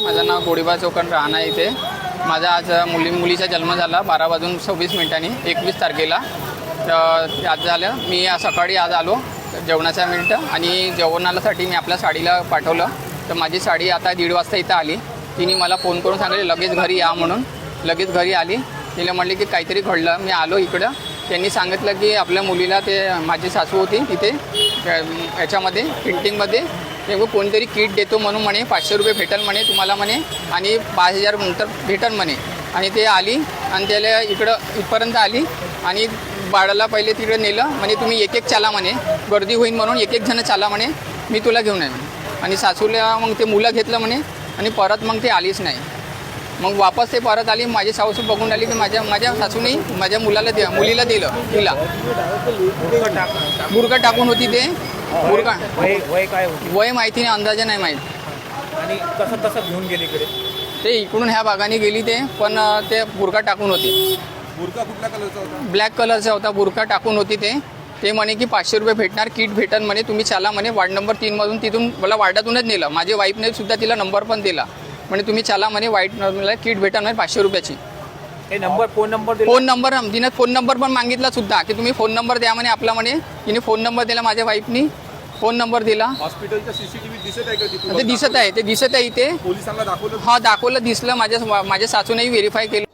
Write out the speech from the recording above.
माझं नाव गोडीबा चौकन राहणार इथे. माझा आज मुलीचा जन्म झाला 12:26 21 तारखेला. तर आज झालं मी सकाळी आज आलो जेवणाच्या मिनिटं आणि जेवणासाठी मी आपल्या साडीला पाठवलं. तर माझी साडी आता 1:30 वाजता इथं आली. तिने मला फोन करून सांगितले लगेच घरी या म्हणून. लगेच घरी आली. तिला म्हणले की काहीतरी घडलं. मी आलो इकडं. त्यांनी सांगितलं की आपल्या मुलीला ते माझी सासू होती तिथे याच्यामध्ये प्रिंटिंगमध्ये ते कोणतरी किट देतो म्हणून म्हणे 500 रुपये भेटल म्हणे तुम्हाला म्हणे आणि 5,000 नंतर भेटल म्हणे. आणि ते आली आणि त्याला इथपर्यंत आली आणि बाळाला पहिले तिकडे नेलं. म्हणे तुम्ही एक चाला म्हणे गर्दी होईल म्हणून एक जण चाला म्हणे मी तुला घेऊन आहे म्हणे. आणि सासूला मग ते मुलं घेतलं म्हणे आणि परत मग ते आलीच नाही. मग वापस ते परत आली. माझी सासू बघून आली की माझ्या सासूने माझ्या मुलीला दिलं. तिला बुरका टाकून होती ते बुरका वय माहिती नाही अंदाजे नाही माहीत. आणि कसं घेऊन गेली इकडे ते इकडून ह्या भागाने गेली ते पण ते बुरका टाकून होती. बुरका कुठल्या कलरचा होता? ब्लॅक कलरचा होता. बुरका टाकून होती ते म्हणे की 500 रुपये भेटणार किट भेटन म्हणे तुम्ही चाला म्हणे वार्ड नंबर 3मधून. तिथून मला वार्डातूनच नेलं. माझ्या वाईफने सुद्धा तिला नंबर पण दिला. म्हणजे तुम्ही चाला म्हणे मला किट भेटन म्हणे 500 रुपयाची. हे नंबर फोन नंबर तिने फोन नंबर पण मागितला सुद्धा की तुम्ही फोन नंबर द्या म्हणे आपला म्हणे. तिने फोन नंबर दिला. माझ्या वाईफनी फोन नंबर दिला. हॉस्पिटलचा सीसीटीव्ही दिसत आहे का ते दिसत आहे. ते दिसत आहे इथे. पोलिसांना दाखवलं? हा दाखवलं दिसलं. माझ्या सासूनेही व्हेरीफाय केलं.